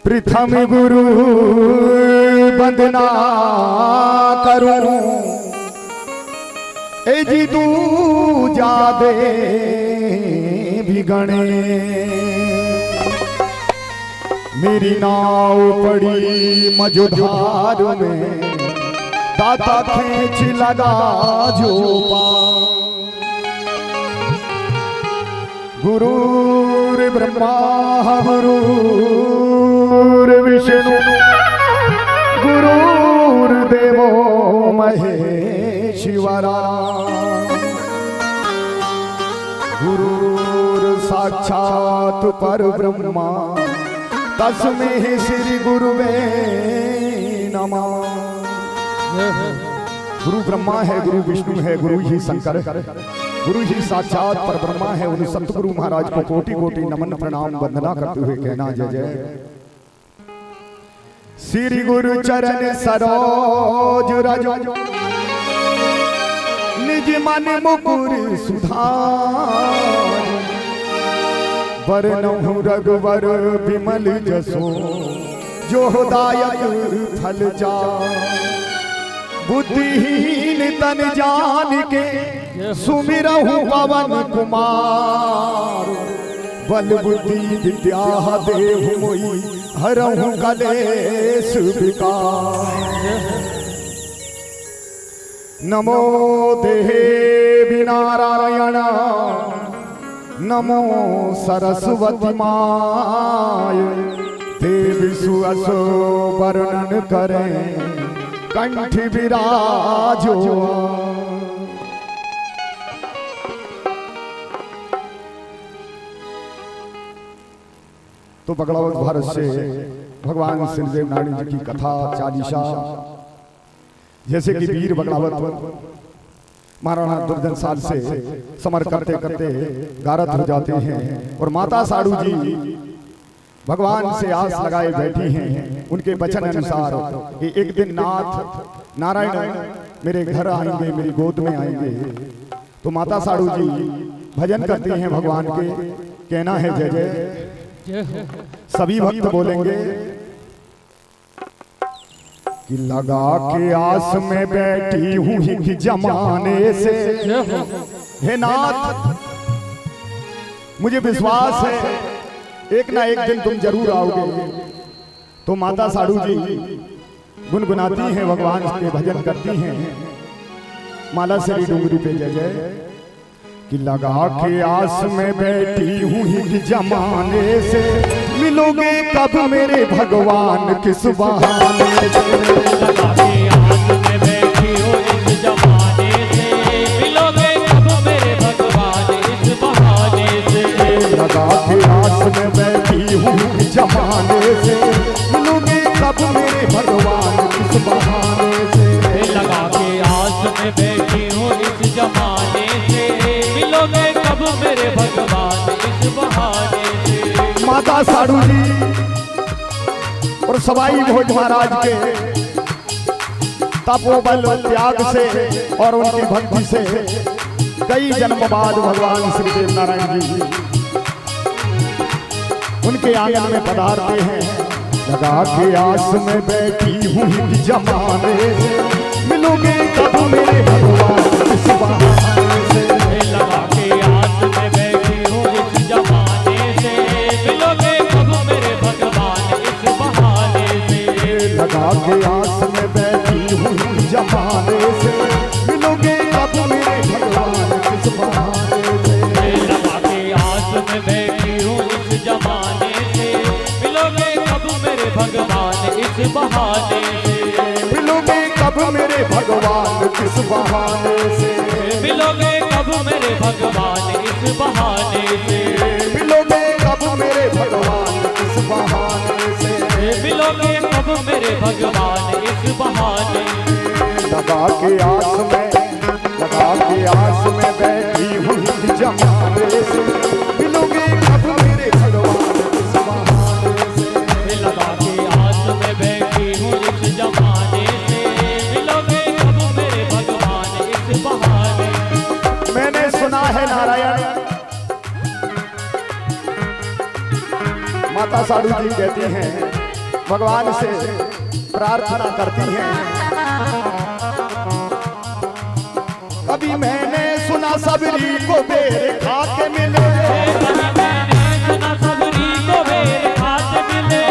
प्रथम गुरु वंदना करूं ए जी तू जादे बिगणे मेरी नाव पड़ी मझधार में दाता खींच लगा जो गुरुर ब्रह्मा गुरुर विष्णु गुरुर्देवो महेश्वरा गुरुर साक्षात परब्रह्मा तस्मै श्री गुरुवे नमः। गुरु ब्रह्मा है, गुरु विष्णु है, गुरु ही शंकर, गुरु ही साक्षात परब्रह्मा है। उन सतगुरु महाराज को कोटि कोटि नमन प्रणाम वंदना करते हुए कहना जय जय। श्री गुरु चरण सरोज रज निज मन मुकुर सुधार वरनहु रघुवर विमल जसो जो दायक फल जा बुद्धिहीन तन जान के सुमिरहु पवन कुमार बल बुद्धि विद्या देहु मोहि हरहु कलेश विकार। नमो देवी नारायण नमो सरस्वती माय देवी सुअसो वर्णन करें कंठ विराजो। तो बगड़ावत भारत से भगवान श्रीदेव नारायण जी की कथा चालीसा जैसे कि वीर बगड़ावत महाराणा दुर्जन साल से समर करते करते गारत हो जाते हैं और माता साड़ू जी भगवान से आस लगाए बैठी हैं। उनके वचन अनुसार कि एक दिन नाथ नारायण मेरे घर आएंगे, मेरी गोद में आएंगे। तो माता साड़ू जी भजन करती हैं भगवान के, कहना है जय जय। सभी भक्त बोलेंगे कि लगा के आस में बैठी हूँ ही जमाने से हे नाथ मुझे विश्वास है एक ना एक दिन तुम जरूर आओगे। तो माता साड़ू जी गुनगुनाती हैं, भगवान के भजन करती हैं। माला श्री डूंगरी पे जय जय कि लगा के आस में बैठी हूँ ही जमाने से मिलोगे कब मेरे भगवान किस बहाने से। लगा के आस में बैठी हूँ इस जमाने से मिलोगे कब मेरे भगवान इस बहाने से। लगा के आस में बैठी हूँ जमाने से मिलोगे कब मेरे भगवान किस बहाने से। लगा के आस में बैठी हूँ इस जमाने से मिलोगे कब मेरे भगवान इस बहाने से। माता साड़ू जी और सवाई भोज महाराज के तपोबल त्याग से और उनकी भक्ति से कई जन्म बाद भगवान श्रीदेव नारायण जी उनके आंगन में पधारते हैं। लगा के आस में बैठी हूँ जमाने से मिलोगे कब मेरे भगवान इस बहाने से। लगा के आस में बैठी हूँ इस जमाने से मिलोगे कब मेरे भगवान इस बहाने से। लगा के आस में बैठी हूँ जमाने से मिलोगे कब मेरे भगवान इस बहाने से। लगा के आस में बैठी हूँ इस जमाने से मिलोगे कब मेरे भगवान इस बहाने से। मिलोगे कब मेरे भगवान किस बहाने से। मिलोगे कब मेरे भगवान इस बहाने से। मिलोगे कब मेरे भगवान किस बहाने से। मिलोगे कब मेरे भगवान इस बहाने। लगा के आस में बैठी हूँ जमाने से मिलोगे कब मेरे भगवान किस बहाने से। लगा के आस में बैठी हूँ इस जमाने से मिलोगे कब मेरे भगवान इस बहाने। मैंने सुना है नारायण माता साड़ू जी कहती हैं भगवान से प्रार्थना करती हैं। कभी मैंने सुना सबरी को बेर खा के मिले, कभी मैंने सुना सबरी को बेर खा के मिले,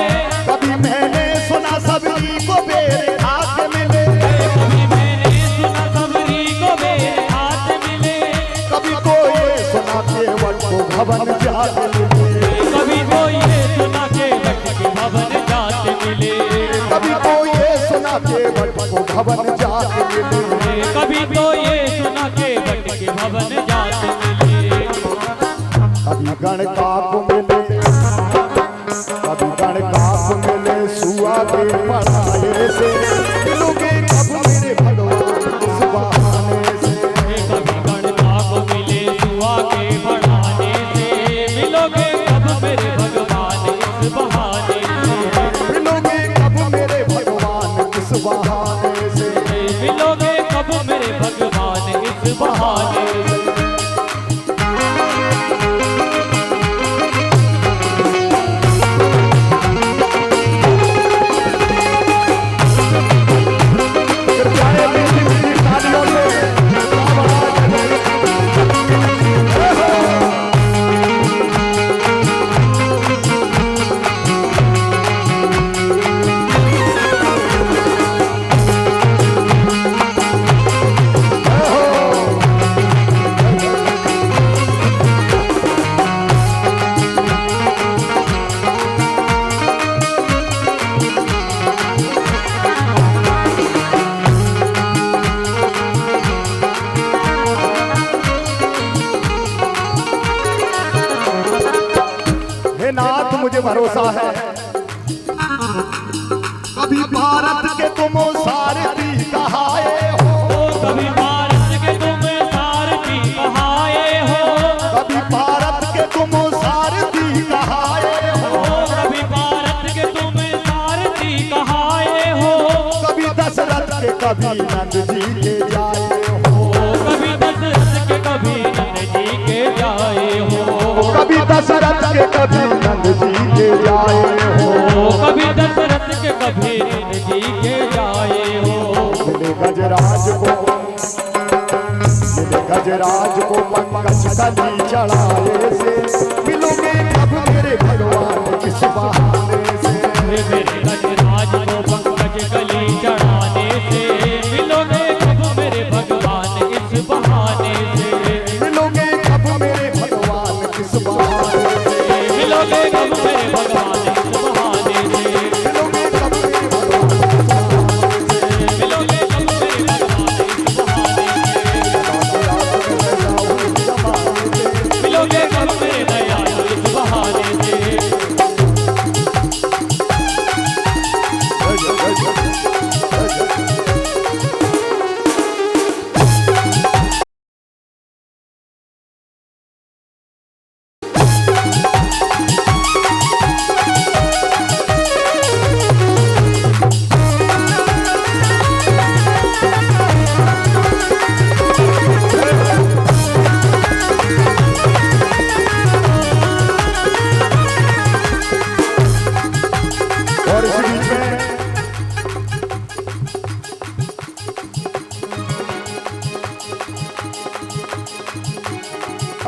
कभी मैंने सुना सबरी को बेर खा के मिले, कभी मैंने सुना सबरी को बेर खा के मिले, कभी तो ये सुना केवट को भवन जाके मिले, कभी तो ये सुना केवट के भवन जाते मिले, कभी तो ये सुना केवट को भवन जाके मिले, कभी तो ये सुना केवट के भवन जाते मिले, कभी गणका को मिले, कभी गणका को मिले सुआ के पढ़ाए से, मिलोगे कब मेरे भगवान इस बहाने से, कभी गणका को मिले सुआ के बढ़ाने से, मिलोगे कब मेरे भगवान इस बहाने से, मिलोगे कब मेरे भगवान इस बहाने से, मिलोगे कब मेरे भगवान इस बहाने से। कृपया मीठी मीठी तालियों से हे नाथ मुझे भरोसा है, कभी भारत के तुम सारथी कहाए हो, कभी भारत के तुम सारथी कहाए हो, कभी भारत के तुम सारथी कहाए हो, कभी भारत के तुम सारथी कहाए हो, कभी दशरथ के कभी नंद जी के जाए हो, कभी दशरथ के कभी नंद जी के जाए हो, कभी दशरथ के कभी नंद जी के जाए हो, कभी दशरथ के कभी नंद जी के जाए हो, मिले गजराज को, मिले गजराज को पंकज कली चढ़ाए से, मिलोगे कब मेरे भगवान किस बहाने से, मेरे गजराज को पंकज कली चढ़ाने से, मिलोगे कब मेरे भगवान इस बहाने से, मिलोगे कब मेरे भगवान किस बहाने से, मिलोगे कब मेरे भगवान इस बहाने से, मिलोगे कब मेरे भगवान मिलोगे कब मेरे भगवान इस बहाने से, मिलोगे कब मेरे दयालु इस बहाने से। और इसी बीच में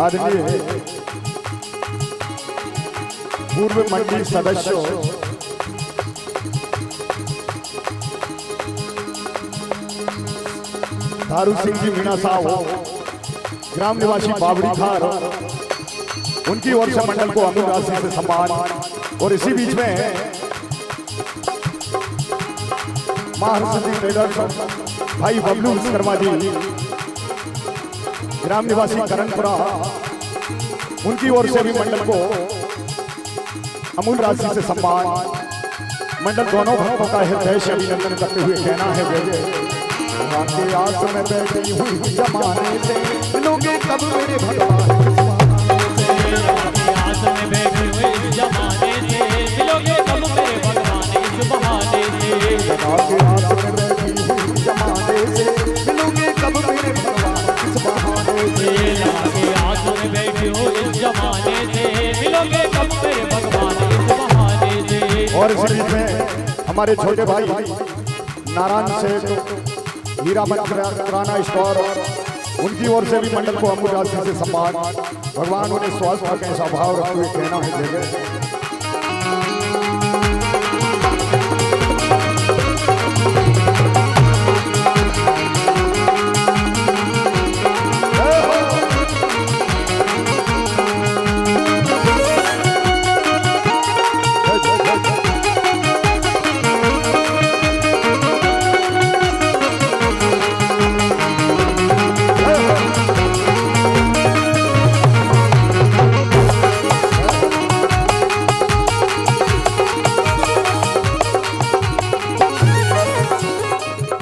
आदरणीय पूर्व मंडल सदस्य दारू सिंह जी मीणा साहब, ग्राम निवासी बावड़ी खार, उनकी ओर से मंडल को अमीर राशि से सम्मान। और इसी बीच में महारसिद्धि टेलर भाई बबलू विश्वकर्मा जी, ग्राम निवासी करणपुरा, उनकी ओर से भी मंडल को अमूल राशि से सम्मान। मंडल दोनों भक्तों का हृदय से अभिनंदन करते हुए कहना है जय जय। आपके आस में बैठी हुई जमाने से, मिलोगे कब मेरे भगवान, आस में बैठे हुए इस जमाने से, मिलोगे कब मेरे भगवान इस बहाने से, आपके आस में बैठी हुई जमाने से, मिलोगे कब मेरे भगवान इस बहाने से, आगे आस में बैठे हो इस जमाने से, मिलोगे कब मेरे भगवान इस बहाने से। और इसी बीच में हमारे छोटे भाई नारायण सेठ हीरा किराना स्टोर, उनकी ओर से भी मंडल को अमूल राशि से सम्मान। भगवान उन्हें स्वास्थ्य का कैसा भाव रखते हुए कहना है जय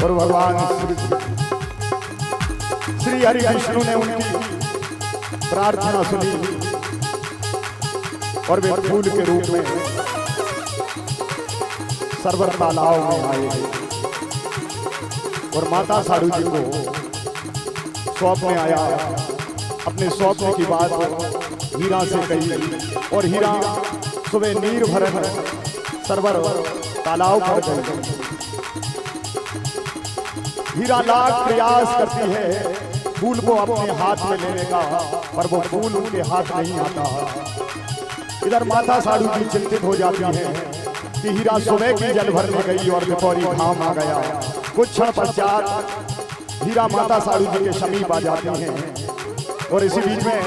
और भगवान श्री हरि विष्णु ने उनकी प्रार्थना सुनी और वे फूल के रूप में सरवर तालाब में आए और माता सारू जी को सौंप में आया। अपने सौंपने की बात हीरा से कही और हीरा सुबह नीर भरन सरवर तालाब पर गई। हीरा लाख प्रयास करती है फूल को अपने हाथ में लेने का, पर वो फूल उनके हाथ नहीं आता। इधर माता सारू जी चिंतित हो जाती है कि हीरा सुबह की जल भरने गई और दोपहरी घाम आ गया। कुछ क्षण पश्चात हीरा माता सारू जी के समीप आ जाती हैं और इसी बीच में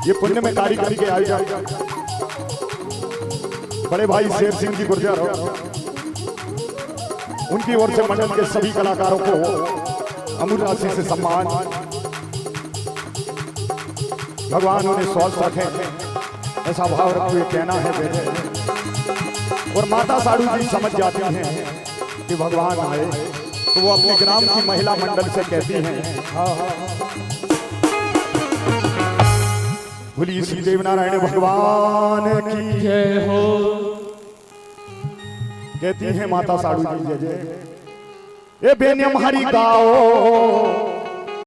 ये पुण्य में कार्य करके आई जाए बड़े भाई शेर सिंह जी गुर्जर, उनकी ओर से मंडल के सभी कलाकारों को अमूल राशि से सम्मान। भगवान उन्हें स्वस्थ रखें ऐसा भाव रखते हुए कहना है जय। और माता सारू जी समझ जाती हैं कि भगवान आए तो वो अपने ग्राम की महिला मंडल से कहती हैं, बोलिए श्री देवनारायण भगवान की जय हो। कहती है माता सारू जी जय जय। ए बेनियम हरि गाओ